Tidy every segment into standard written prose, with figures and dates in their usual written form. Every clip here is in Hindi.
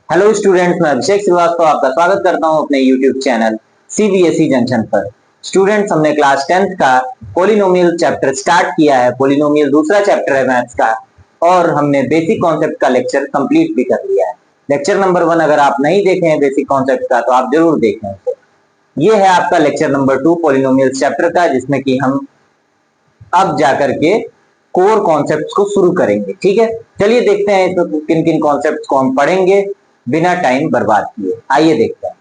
हेलो स्टूडेंट्स, मैं अभिषेक श्रीवास्तव आपका स्वागत करता हूं अपने यूट्यूब चैनल सीबीएसई जंक्शन पर। स्टूडेंट्स, हमने क्लास 10th का पॉलिनोमियल चैप्टर स्टार्ट किया है। पॉलिनोमियल दूसरा चैप्टर है मैथ्स का, और हमने बेसिक कॉन्सेप्ट का लेक्चर कंप्लीट भी कर लिया है। लेक्चर नंबर 1 अगर आप नहीं देखे हैं बेसिक कॉन्सेप्ट का तो आप जरूर देखें उसे। ये है आपका लेक्चर नंबर 2 पॉलिनोमियल चैप्टर का, जिसमें कि हम अब जाकर के कोर कॉन्सेप्ट्स को शुरू करेंगे। ठीक है, चलिए देखते हैं तो किन किन कॉन्सेप्ट्स को हम पढ़ेंगे बिना टाइम बर्बाद किए। आइए देखते हैं।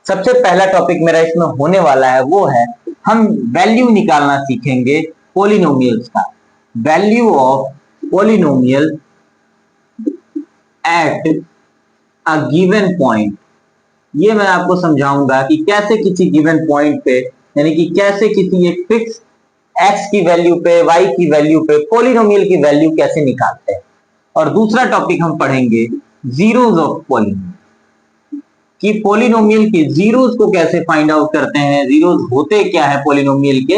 सबसे पहला टॉपिक मेरा इसमें होने वाला है वो है, हम वैल्यू निकालना सीखेंगे पॉलिनोमियल्स का। Value of polynomial at a given point. ये मैं आपको समझाऊंगा कि कैसे किसी गिवन पॉइंट पे, यानी कि कैसे किसी एक फिक्स x की वैल्यू पे, y की वैल्यू पे पॉलिनोमियल की वैल्यू कैसे निकालते हैं। और दूसरा टॉपिक हम पढ़ेंगे जीरोस ऑफ पॉलिनोमियल, कि पॉलिनोमियल के जीरोस को कैसे फाइंड आउट करते हैं, जीरोस होते क्या है पॉलिनोमियल के,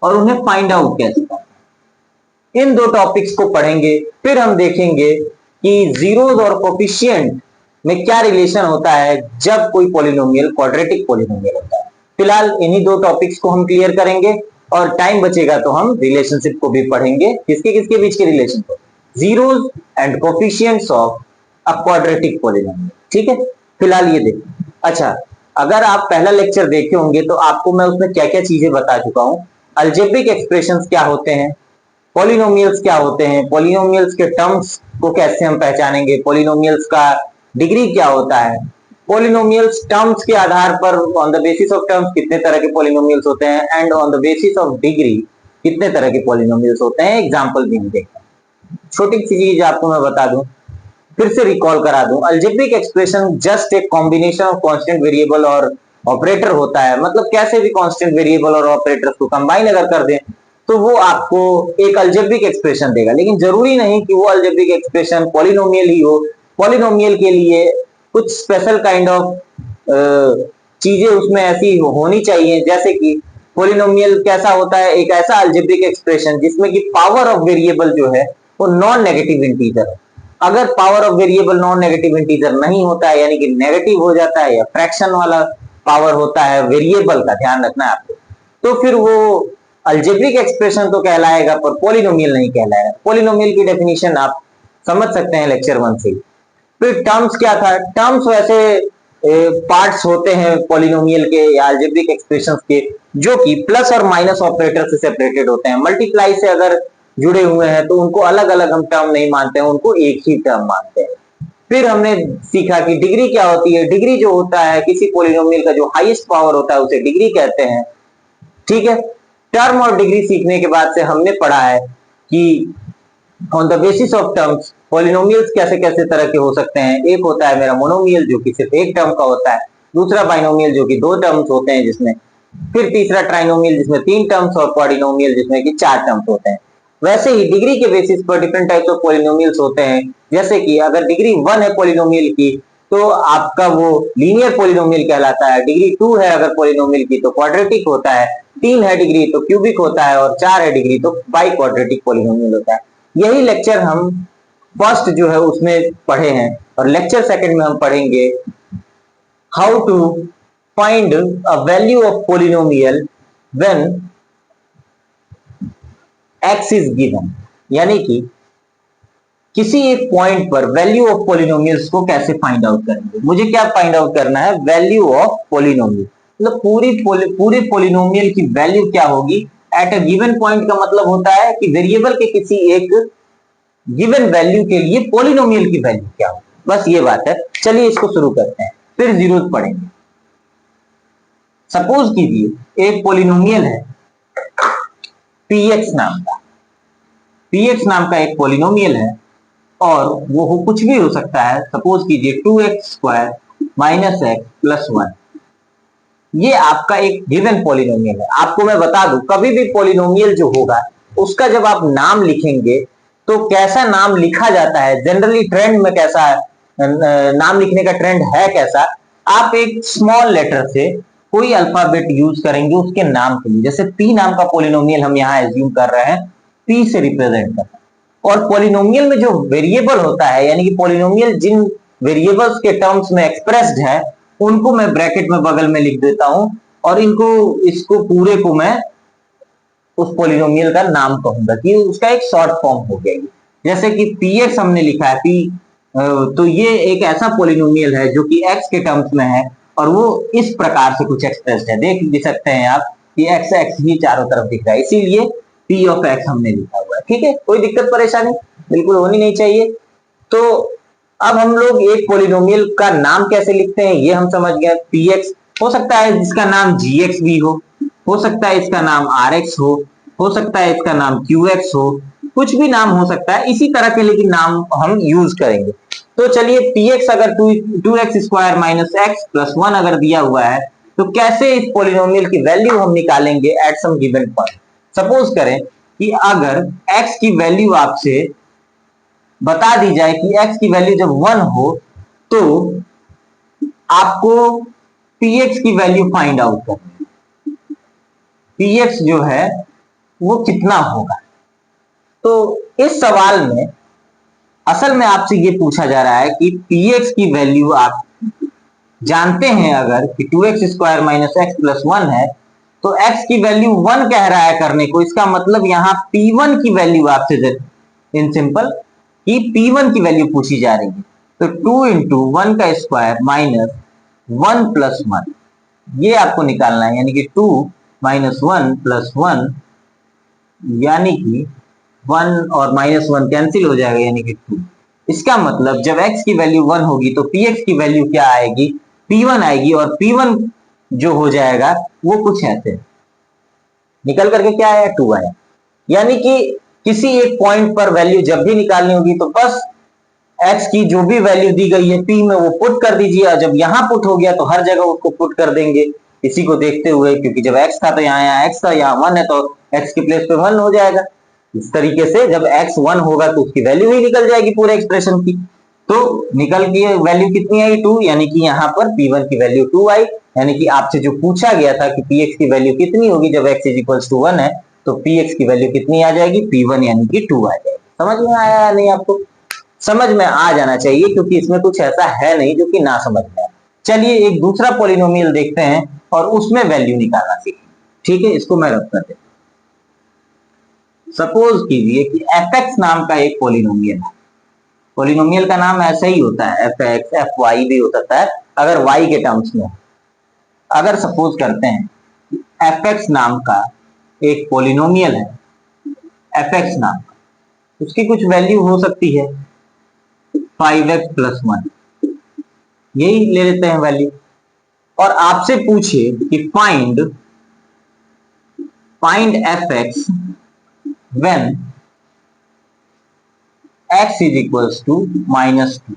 और उन्हें फाइंड आउट कैसे करते हैं। इन दो टॉपिक्स को पढ़ेंगे। फिर हम देखेंगे कि जीरोस और कोफिशिएंट में क्या रिलेशन होता है जब कोई पॉलिनोमियल क्वाड्रेटिक पॉलिनोमियल होता है। फिलहाल इन्हीं दो टॉपिक्स को हम क्लियर करेंगे, और टाइम बचेगा तो हम रिलेशनशिप को भी पढ़ेंगे। किसके किसके बीच के रिलेशन को, zeros and coefficients of a quadratic polynomial. ठीक है, फिलहाल ये देखो। अच्छा, अगर आप पहला लेक्चर देखे होंगे तो आपको मैं उसमें क्या क्या चीजें बता चुका हूं। अलजेब्रिक एक्सप्रेशंस क्या होते हैं, पॉलिनोमियल्स क्या होते हैं, पॉलिनोमियल्स के टर्म्स को कैसे हम पहचानेंगे, पॉलिनोमियल्स का डिग्री क्या होता है, पॉलिनोमियल्स टर्म्स के आधार पर on the basis of terms कितने तरह के पॉलिनोमियल्स होते हैं, and on the basis of degree कितने तरह के पॉलिनोमियल्स होते हैं। एग्जांपल भी हम देखते हैं। छोटी सी चीज आपको मैं बता दूं, फिर से रिकॉल करा दूं। अलजेब्रिक एक्सप्रेशन जस्ट एक कॉम्बिनेशन ऑफ कांस्टेंट वेरिएबल और ऑपरेटर होता है। मतलब कैसे भी कांस्टेंट वेरिएबल और ऑपरेटर्स को कंबाइन अगर कर दें तो वो आपको एक अलजेब्रिक एक्सप्रेशन देगा। लेकिन जरूरी नहीं कि वो अलजेब्रिक एक्सप्रेशन पॉलिनोमियल ही हो। पॉलिनोमियल के लिए कुछ स्पेशल काइंड ऑफ चीजें उसमें ऐसी होनी चाहिए, जैसे कि पॉलिनोमियल कैसा होता है, एक ऐसा अलजेब्रिक एक्सप्रेशन जिसमें कि पावर ऑफ वेरिएबल जो है वो नॉन नेगेटिव इंटीजर है। अगर power of variable non negative integer नहीं होता है, यानी कि नेगेटिव हो जाता है या फ्रैक्शन वाला पावर होता है वेरिएबल का, ध्यान रखना है आपको, तो फिर वो अलजेब्रिक एक्सप्रेशन तो कहलाएगा पर पॉलिनोमियल नहीं कहलाएगा। पॉलिनोमियल की डेफिनेशन आप समझ सकते हैं लेक्चर 1 से। फिर टर्म्स क्या था, टर्म्स वैसे पार्ट्स होते हैं पॉलिनोमियल के या अलजेब्रिक एक्सप्रेशंस के, जो कि प्लस और माइनस ऑपरेटर से सेपरेटेड होते हैं। मल्टीप्लाई से अगर जुड़े हुए हैं तो उनको अलग अलग हम टर्म नहीं मानते हैं, उनको एक ही टर्म मानते हैं। फिर हमने सीखा कि डिग्री क्या होती है। डिग्री जो होता है किसी पॉलिनोमियल का, जो हाईएस्ट पावर होता है उसे डिग्री कहते हैं। ठीक है, टर्म और डिग्री सीखने के बाद से हमने पढ़ा है कि on the basis of terms polynomials कैसे कैसे तरह के हो सकते हैं। एक होता है मेरा मोनोमियल जो कि सिर्फ एक टर्म का होता है, दूसरा बाइनोमियल जो कि 2 टर्म्स होते हैं जिसमें, फिर तीसरा ट्राइनोमियल जिसमें 3 टर्म्स, और क्वाड्रिनोमियल जिसमें कि 4 टर्म्स होते हैं। वैसे ही डिग्री के बेसिस पर डिफरेंट टाइप्स ऑफ पॉलिनोमियल्स होते हैं। जैसे कि अगर डिग्री 1 है पॉलिनोमियल की तो आपका वो लीनियर पॉलिनोमियल कहलाता है। डिग्री 2 है अगर पॉलिनोमियल की तो क्वाड्रेटिक होता है, 3 है डिग्री तो क्यूबिक होता है, और 4 है डिग्री तो बाई क्वाड्रेटिक पॉलिनोमियल होता है। यही लेक्चर हम फर्स्ट जो है उसमें पढ़े हैं, और लेक्चर सेकंड में हम पढ़ेंगे how to find a value of polynomial when x is given. यानी कि किसी एक पॉइंट पर वैल्यू ऑफ पॉलिनोमियल्स को कैसे फाइंड आउट करेंगे। मुझे क्या फाइंड आउट करना है, वैल्यू ऑफ पॉलिनोमियल। मतलब पूरे पॉलिनोमियल की वैल्यू क्या होगी एट अ गिवन पॉइंट। का मतलब होता है कि वेरिएबल के किसी एक गिवन वैल्यू के लिए पॉलिनोमियल की वैल्यू क्या हो, बस ये बात है। चलिए इसको शुरू करते हैं, फिर जीरोस पढ़ेंगे। सपोज कीजिए एक पॉलिनोमियल है px नाम का, px नाम का एक पॉलिनोमियल है, और वो कुछ भी हो सकता है। सपोज कीजिए 2x² माइनस एक्स प्लस 1। ये आपका एक गिवन पॉलिनोमियल है। आपको मैं बता दूं, कभी भी पॉलिनोमियल जो होगा उसका जब आप नाम लिखेंगे तो कैसा नाम लिखा जाता है, जनरली ट्रेंड में कैसा नाम लिखने का ट्रेंड है कैसा, आप एक स्मॉल लेटर से कोई अल्फाबेट यूज करेंगे उसके नाम के लिए। जैसे p नाम का पॉलिनोमियल हम यहाँ एज्यूम कर रहे हैं, p से रिप्रेजेंट कर रहे हैं। और पॉलिनोमियल में जो वेरिएबल होता है, यानी कि पॉलिनोमियल जिन वेरिएबल्स के टर्म्स में एक्सप्रेस्ड है उनको मैं ब्रैकेट में बगल में लिख देता हूं और इसको पूरे को मैं उस पॉलिनोमियल का नाम कहूंगा कि उसका एक शॉर्ट फॉर्म हो गया। जैसे कि px हमने लिखा है p, तो ये एक ऐसा पॉलिनोमियल है जो कि x के टर्म्स में है और वो इस प्रकार से कुछ एक्सप्रेस्ड है। देख भी सकते हैं आप कि x ही चारों तरफ दिख रहा है, इसीलिए p ऑफ x हमने लिखा हुआ है। ठीक है, कोई दिक्कत परेशानी बिल्कुल होनी नहीं चाहिए। तो अब हम लोग एक पॉलिनोमियल का नाम कैसे लिखते हैं ये हम समझ गए। px हो सकता है जिसका नाम gx भी हो सकता है इसका नाम rx हो सकता है इसका नाम qx हो, कुछ भी नाम हो सकता है इसी तरह के लेकिन नाम हम यूज करेंगे। तो चलिए px अगर 2x square minus x plus 1 अगर दिया हुआ है तो कैसे इस पॉलिनोमियल की वैल्यू हम निकालेंगे at some given point. Suppose करें कि अगर x की वैल्यू आपसे बता दी जाए कि x की वैल्यू जब 1 हो तो आपको px की वैल्यू फाइंड आउट करनी है। px जो है वो कितना होगा। तो इस सवाल में असल में आपसे ये पूछा जा रहा है कि px की वैल्यू आप जानते हैं अगर कि 2x square minus x plus 1 है तो x की वैल्यू 1 कह रहा है करने को, इसका मतलब यहां p1 की वैल्यू आपसे इन सिंपल कि p1 की वैल्यू पूछी जा रही है। तो 2 इंटू 1 का स्क्वायर माइनस 1 प्लस 1 ये आपको निकालना है, यानी कि 2 माइनस 1 प्लस 1 यानी कि 1 और माइनस 1 कैंसिल हो जाएगा यानी कि 2। इसका मतलब जब x की वैल्यू 1 होगी तो px की वैल्यू क्या आएगी, p1 आएगी और p1 जो हो जाएगा वो कुछ ऐसे निकल करके क्या आया 2 आया। यानी कि किसी एक पॉइंट पर वैल्यू जब भी निकालनी होगी तो बस x की जो भी वैल्यू दी गई है p में वो पुट कर दीजिए और जब यहां पुट हो गया तो हर जगह उसको पुट कर देंगे इसी को देखते हुए, क्योंकि जब x था तो यहाँ x था, यहाँ 1 है तो x के प्लेस पे 1 हो जाएगा। इस तरीके से जब x 1 होगा तो उसकी वैल्यू ही निकल जाएगी पूरे एक्सप्रेशन की। तो निकल की वैल्यू कितनी आई 2, यानी कि यहाँ पर p1 की वैल्यू 2 आई। यानी कि आपसे जो पूछा गया था कि px की वैल्यू कितनी होगी जब x इज इक्वल टू 1 है तो px की वैल्यू कितनी आ जाएगी, p1 यानी कि 2 आ जाएगी। समझ में आया या नहीं आपको? समझ में आ जाना चाहिए क्योंकि इसमें कुछ ऐसा है नहीं जो कि ना समझ में आए। चलिए एक दूसरा पॉलिनोमियल देखते हैं और उसमें वैल्यू निकालना सीखें। ठीक है, इसको मैं रख कर देता हूं। सपोज कीजिए कि fx नाम का एक पॉलिनोमियल है। पॉलिनोमियल का नाम ऐसा ही होता है, fx fy भी हो सकता है अगर y के टर्म्स में। अगर सपोज करते हैं कि fx नाम का एक पॉलिनोमियल है, fx नाम का, उसकी कुछ वैल्यू हो सकती है 5x प्लस 1, यही ले लेते हैं वैल्यू, और आपसे पूछे कि find fx when x is equals to -2।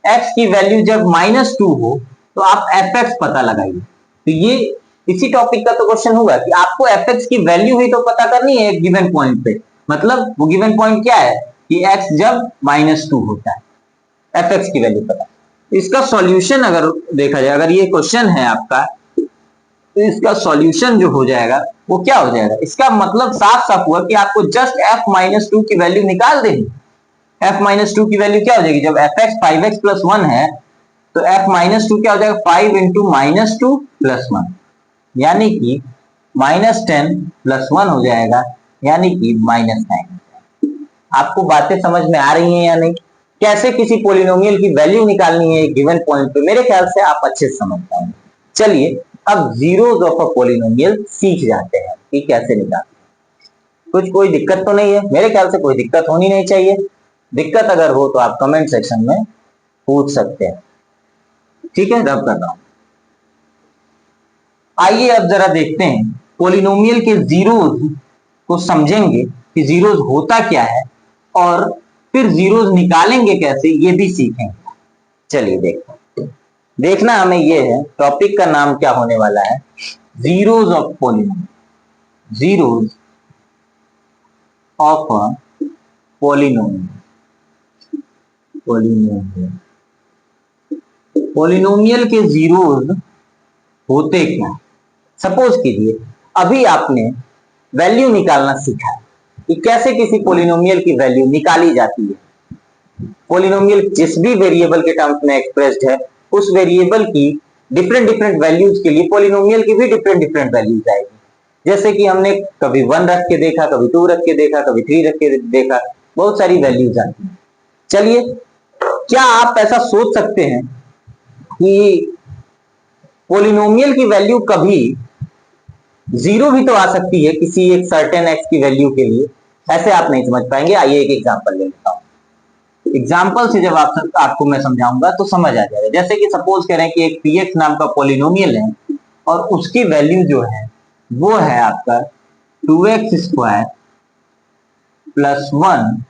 x की वैल्यू जब -2 हो तो आप fx पता लगाइए। तो ये इसी टॉपिक का तो क्वेश्चन होगा कि आपको fx की वैल्यू ही तो पता करनी है एक गिवन पॉइंट पे। मतलब वो गिवन पॉइंट क्या है कि x जब -2 होता है, fx की वैल्यू पता। इसका सॉल्यूशन अगर देखा जाए, अगर ये क्वेश्चन है आपका तो इसका सॉल्यूशन जो हो जाएगा वो क्या हो जाएगा, इसका मतलब साफ साफ हुआ कि आपको जस्ट f-2 की वैल्यू निकाल देनी। f-2 की वैल्यू क्या हो जाएगी, जब fx 5x प्लस 1 है तो f-2 क्या हो जाएगा 5 इंटू -2 प्लस 1 यानी कि -10 प्लस 1 हो जाएगा यानी कि -9। आपको बातें समझ में आ रही हैं या नहीं? कैसे किसी पॉलिनोमियल की वैल्यू निकालनी है गिवन पॉइंट पे, मेरे ख्याल से आप अच्छे से समझ पाएंगे। चलिए अब जीरोस ऑफ अ पॉलिनोमियल सीख जाते हैं कि कैसे निकालते हैं। कोई दिक्कत तो नहीं है? मेरे ख्याल से कोई दिक्कत होनी नहीं चाहिए। दिक्कत अगर हो तो आप कमेंट सेक्शन में पूछ सकते हैं। ठीक है, रब कर रहा हूं। आइए अब जरा देखते हैं पॉलिनोमियल के जीरोस को समझेंगे कि जीरोस होता क्या है और फिर जीरोस निकालेंगे कैसे ये भी सीखेंगे। चलिए देखते हैं। देखना हमें ये है, टॉपिक का नाम क्या होने वाला है, zeros of polynomial. Zeros of a polynomial. Polynomial के जीरोस होते क्या? सपोज कीजिए अभी आपने वैल्यू निकालना सीखा है कि कैसे किसी पॉलिनोमियल की वैल्यू निकाली जाती है। पॉलिनोमियल जिस भी वेरिएबल के टर्म्स में एक्सप्रेस्ड है उस वेरिएबल की डिफरेंट डिफरेंट वैल्यूज के लिए पॉलिनोमियल की भी डिफरेंट डिफरेंट वैल्यूज आएगी। जैसे कि हमने कभी 1 रख के देखा, कभी 2 रख के देखा, कभी 3 रख के देखा, बहुत सारी वैल्यूज आती हैं। चलिए, क्या आप ऐसा सोच सकते हैं कि पॉलिनोमियल की वैल्यू कभी जीरो भी तो आ सकती है किसी एक सर्टेन एक्स की वैल्यू के लिए? ऐसे आप नहीं समझ पाएंगे। आइए एक एग्जांपल ले लेता हूं। एग्जांपल से जब आपको मैं समझाऊंगा तो समझ आ जाएगा। जैसे कि सपोज करें कि एक px नाम का पॉलिनोमियल है और उसकी वैल्यू जो है वो है आपका 2x स्क्वायर प्लस 1,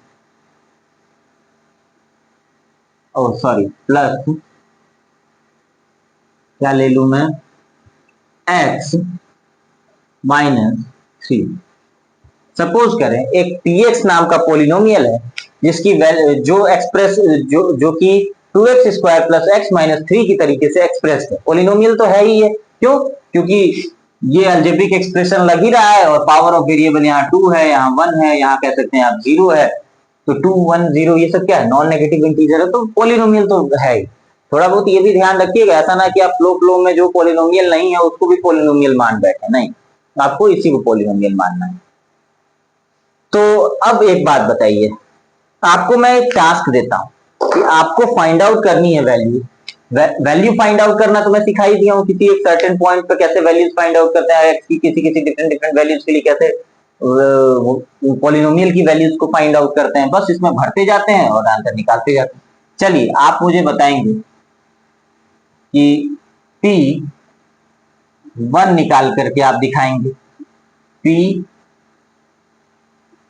प्लस क्या ले लू मैं, x माइनस 3। सपोज करें एक px नाम का पॉलिनोमियल है जिसकी जो एक्सप्रेस जो कि 2x square plus x minus 3 की तरीके से एक्सप्रेस है। पॉलिनोमियल तो है ही है, क्यों? क्योंकि ये अलजेब्रिक एक्सप्रेशन लग ही रहा है और पावर ऑफ वेरिएबल यहाँ 2 है, यहाँ 1 है, यहाँ कह सकते हैं आप 0 है। तो 2 1 0 ये सब क्या है, नॉन नेगेटिव इंटीजर है, तो पॉलिनोमियल तो है ही। थोड़ा बहुत ये भी ध्यान रखिएगा, ऐसा ना कि आप फ्लो में जो पॉलिनोमियल नहीं है उसको भी पॉलिनोमियल मान बैठे, नहीं, आपको इसी को पॉलिनोमियल मानना है। तो अब एक बात बताइए, आपको मैं एक टास्क देता हूं कि आपको फाइंड आउट करनी है वैल्यू फाइंड आउट करना तो मैं सिखा ही दिया हूं, किसी एक सर्टेन पॉइंट पर कैसे वैल्यूज फाइंड आउट करते हैं, एक्स की किसी किसी डिफरेंट डिफरेंट वैल्यूज के लिए कैसे पॉलिनोमियल की वैल्यूज को फाइंड आउट करते हैं। बस इसमें भरते जाते हैं और आंसर निकालते जाते हैं। चलिए, आप मुझे बताएंगे कि P1 निकाल करके आप दिखाएंगे, P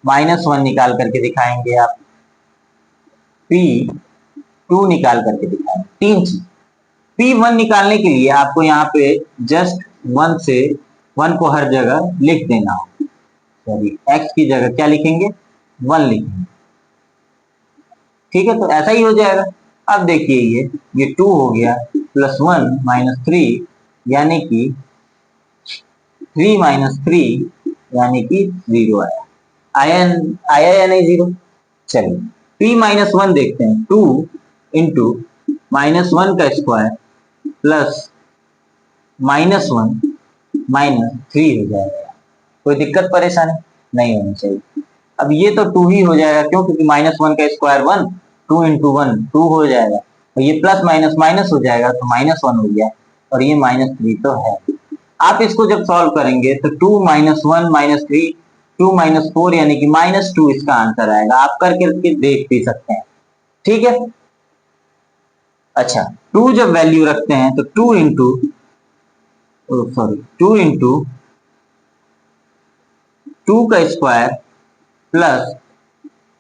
-1 निकाल करके दिखाएंगे, आप P2 निकाल करके दिखाएंगे। 3 चीज। P1 निकालने के लिए आपको यहाँ पे जस्ट 1 को हर जगह लिख देना होगा। सॉरी, x की जगह क्या लिखेंगे, 1 लिखेंगे। ठीक है, तो ऐसा ही हो जाएगा। अब देखिए ये 2 हो गया प्लस 1 माइनस 3 यानी कि 3 माइनस 3 यानी कि 0 आया। आया या नहीं 0? चलिए, P-1 देखते हैं। 2 इंटू -1 का स्क्वायर प्लस -1 माइनस 3 हो जाएगा। कोई दिक्कत परेशानी नहीं होनी चाहिए। अब ये तो 2 ही हो जाएगा, क्यों? क्योंकि -1 का स्क्वायर 1, 2 इंटू 1 2 हो जाएगा, और ये प्लस माइनस माइनस हो जाएगा तो -1 हो गया, और ये -3 तो है। आप इसको जब सॉल्व करेंगे तो 2 -1 -3 2 -4 यानी कि -2 इसका आंसर आएगा। आप करके देख भी सकते हैं। ठीक है, अच्छा, 2 जब वैल्यू रखते हैं तो 2 इंटू 2 का स्क्वायर प्लस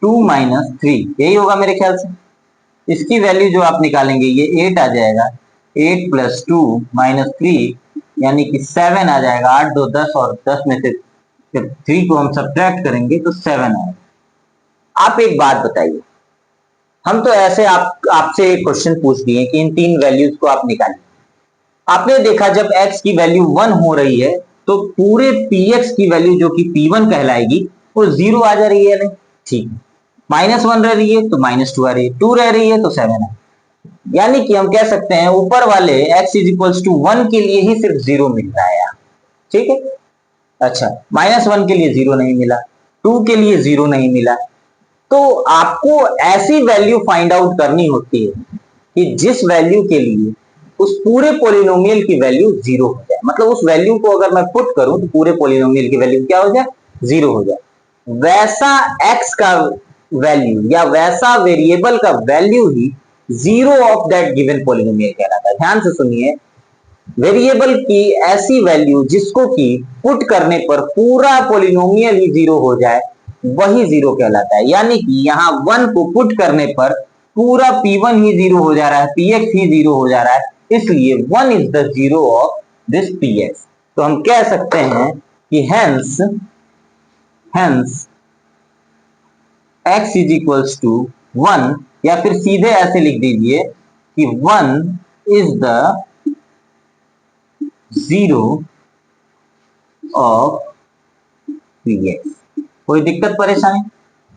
2 माइनस 3, यही होगा मेरे ख्याल से। इसकी वैल्यू जो आप निकालेंगे ये 8 आ जाएगा। 8 प्लस 2 माइनस 3 यानी कि 7 आ जाएगा। 8 2 10, और 10 में से जब 3 को हम सब्ट्रैक्ट करेंगे तो 7 आएगा। आप एक बात बताइए, हम तो ऐसे आपसे एक क्वेश्चन पूछ दिए कि इन 3 वैल्यूज को आप निकालिए। आपने देखा जब x की वैल्यू 1 हो रही है तो पूरे px की वैल्यू जो कि p1 कहलाएगी वो 0 आ जा रही है, नहीं? ठीक, -1 रह रही है तो -2 आ रही है, 2 रह रही है तो 7 है। यानी कि हम कह सकते हैं ऊपर वाले x = 1 के लिए ही सिर्फ 0 मिल रहा है। ठीक है, अच्छा, -1 के लिए 0 नहीं मिला, 2 के लिए 0 नहीं मिला। तो आपको ऐसी वैल्यू फाइंड आउट करनी होती है कि जिस वैल्यू के लिए उस पूरे पॉलिनोमियल की वैल्यू 0 हो जाए। मतलब उस वैल्यू को अगर मैं पुट करूं तो पूरे पॉलिनोमियल की वैल्यू क्या हो जाए, 0 हो जाए। वैसा x का वैल्यू या वैसा वेरिएबल का value he 0 of that given polynomial कहलाता है। ध्यान से सुनिए, वेरिएबल की ऐसी वैल्यू जिसको कि पुट करने पर पूरा पॉलिनोमियल ही 0 हो जाए वही 0 कहलाता है। यानी कि यहाँ 1 को पुट करने पर पूरा P1 ही 0 हो जा रहा है, Px ही 0 हो जा रहा है, इसलिए 1 is the 0 of this Px। तो हम कह सकते हैं कि हेंस x = 1, या फिर सीधे ऐसे लिख दीजिए कि 1 इज द 0 ऑफ Px। कोई दिक्कत परेशानी?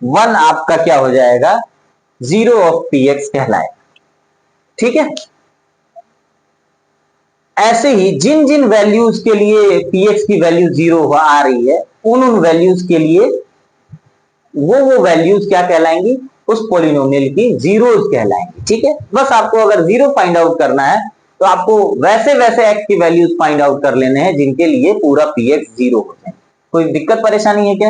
1 आपका क्या हो जाएगा, जीरो ऑफ पी एक्स कहलाएगा। ठीक है, ऐसे ही जिन जिन वैल्यूज के लिए पी एक्स की वैल्यू जीरो आ रही है, उन उन वैल्यूज के लिए वो वैल्यूज क्या कहलाएंगी, उस पॉलिनोमियल की जीरोज कहलाएंगी। ठीक है, बस आपको अगर जीरो फाइंड आउट करना है तो आपको वैसे वैसे एक्स की वैल्यूज फाइंड आउट कर लेने हैं जिनके लिए पूरा पी एक्स जीरो हो जाए। कोई दिक्कत परेशानी है क्या?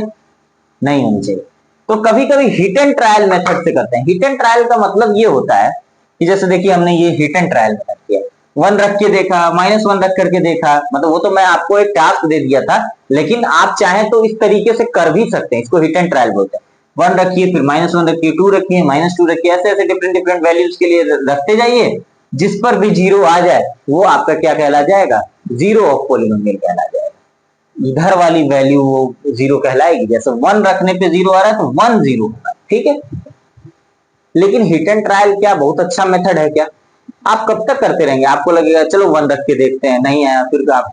नहीं होनी चाहिए। तो कभी कभी हिट एंड ट्रायल मेथड से करते हैं। हिट एंड ट्रायल का मतलब ये होता है कि जैसे देखिए हमने ये हिट एंड ट्रायल मेथड किया, 1 रख के देखा, -1 रख करके देखा, मतलब वो तो मैं आपको एक टास्क दे दिया था, लेकिन आप चाहें तो इस तरीके से कर भी सकते हैं। इसको हिट एंड ट्रायल बोलते हैं। 1 रखिए, फिर -1 रखिए, 2 रखिए, -2 रखिए, ऐसे ऐसे डिफरेंट डिफरेंट वैल्यूज के लिए रखते जाइए। जिस पर भी जीरो आ जाए वो आपका क्या कहला जाएगा, जीरो ऑफ पॉलिनोमियल कहला जाएगा। इधर वाली वैल्यू वो जीरो कहलाएगी। जैसे 1 रखने पे जीरो आ रहा है तो 1 जीरो होगा। ठीक है, लेकिन हिट एंड ट्रायल क्या बहुत अच्छा मेथड है क्या? आप कब तक करते रहेंगे? आपको लगेगा चलो 1 रख के देखते हैं, नहीं आया, फिर आप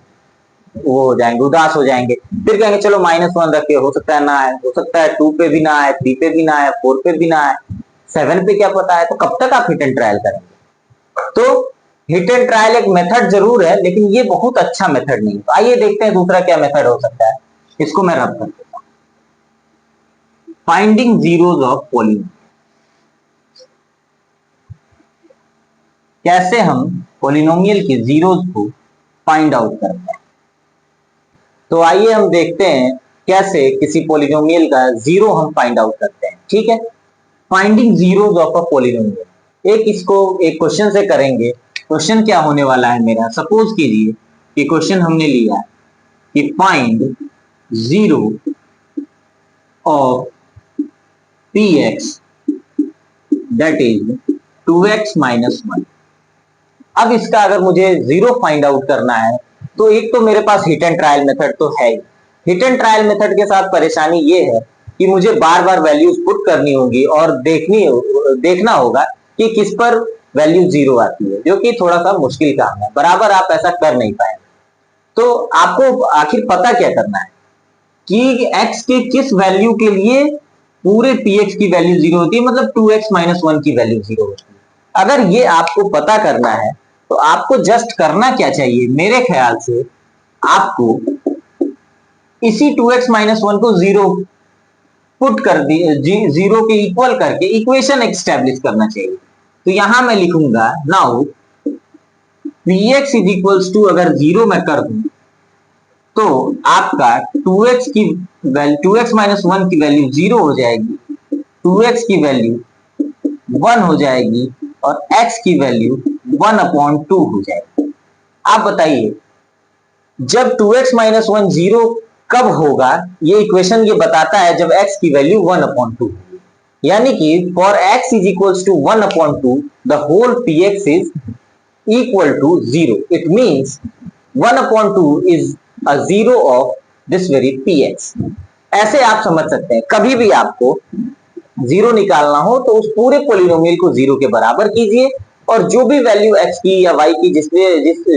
वो हो जाएंगे, उदास हो जाएंगे, फिर कहेंगे चलो -1 रख के, हो सकता है ना आए, हो सकता है 2 पे भी ना आए, 3 पे भी ना आए, 4 पे भी ना आए, 7 पे क्या पता है। तो कब तक आप हिट एंड ट्रायल करेंगे? तो हिट एंड ट्रायल एक मेथड जरूर है, लेकिन ये बहुत अच्छा मेथड नहीं है। तो आइए देखते हैं दूसरा क्या मेथड हो सकता है। इसको मैं रब कर देता हूं, फाइंडिंग जीरोज ऑफ पॉलिनोमियल। कैसे हम पॉलिनोमियल के जीरोज को फाइंड आउट करते हैं। तो आइए हम देखते हैं कैसे किसी पॉलिनोमियल का जीरो हम फाइंड आउट करते हैं। ठीक है, finding zeros of a polynomial. इसको एक क्वेश्चन से करेंगे। क्वेश्चन क्या होने वाला है मेरा, सपोज कीजिए कि क्वेश्चन हमने लिया कि find zero of P x that is 2x - 1। अब इसका अगर मुझे जीरो फाइंड आउट करना है तो एक तो मेरे पास हिट एंड ट्रायल मेथड तो है ही। हिट एंड ट्रायल मेथड के साथ परेशानी ये है कि मुझे बार बार वैल्यूज पुट करनी होगी और देखना होगा कि किस पर वैल्यू जीरो आती है, जो कि थोड़ा सा मुश्किल काम है। बराबर आप ऐसा कर नहीं पाएंगे। तो आपको आखिर पता क्या करना है कि x के किस वैल्यू के लिए पूरे px की वैल्यू जीरो होती है, मतलब 2x - 1 की वैल्यू जीरो होती है। अगर ये आपको पता करना है तो आपको जस्ट करना क्या चाहिए, मेरे ख्याल से आपको इसी 2x - 1 को जीरो पुट कर दिए, जीरो के इक्वल करके इक्वेशन एस्टेब्लिश करना चाहिए। तो यहां मैं लिखूंगा now px is equals to, अगर जीरो मैं कर दूं तो आपका 2x की वैल्यू, 2x - 1 की वैल्यू जीरो हो जाएगी, 2x की वैल्यू 1 हो जाएगी और x की वैल्यू 1/2 हो जाएगी। आप बताइए जब 2x - 1 जीरो कब होगा? ये इक्वेशन ये बताता है जब x की वैल्यू 1/2 होगी। यानी कि for x is equals to 1/2 the whole px is equal to zero. It means 1/2 is a zero of this very px। ऐसे आप समझ सकते हैं, कभी भी आपको जीरो निकालना हो तो उस पूरे पॉलिनोमियल को जीरो के बराबर कीजिए और जो भी वैल्यू x की या y की जिस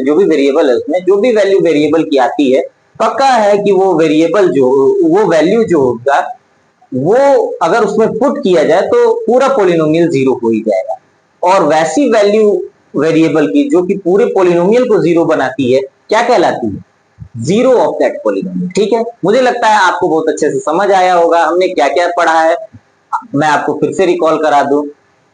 जो भी वेरिएबल है उसमें जो भी वैल्यू वेरिएबल की आती है, पक्का है कि वो वैल्यू जो होगा वो अगर उसमें पुट किया जाए तो पूरा पॉलिनोमियल जीरो हो ही जाएगा। और वैसी वैल्यू वेरिएबल की जो कि पूरे पॉलिनोमियल को जीरो बनाती है क्या कहलाती है, जीरो ऑफ दैट पॉलिनोमियल। ठीक है, मुझे लगता है आपको बहुत अच्छे से समझ आया होगा हमने क्या क्या पढ़ा है। मैं आपको फिर से रिकॉल करा दूं,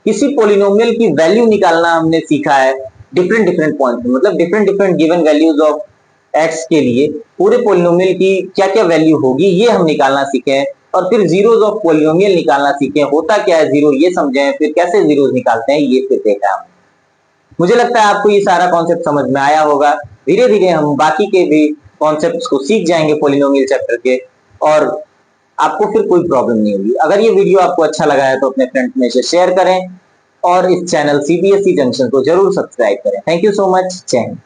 किसी पॉलिनोमियल की वैल्यू निकालना हमने सीखा है डिफरेंट डिफरेंट पॉइंट, मतलब different different given values of x के लिए पूरे पॉलिनोमियल की क्या क्या वैल्यू होगी ये हम निकालना सीखे हैं। और फिर जीरोज ऑफ पॉलिनोमियल निकालना सीखे, होता क्या है जीरो ये समझे, फिर कैसे जीरोज निकालते हैं ये फिर देखा हमने। मुझे लगता है आपको ये सारा कॉन्सेप्ट समझ में आया होगा। धीरे धीरे हम बाकी के भी कॉन्सेप्ट्स को सीख जाएंगे पॉलिनोमियल चैप्टर के, और आपको फिर कोई प्रॉब्लम नहीं होगी। अगर ये वीडियो आपको अच्छा लगा है तो अपने फ्रेंड्स में से शेयर करें और इस चैनल सीबीएसई जंक्शन को जरूर सब्सक्राइब करें। Thank you so much. जय हिंद।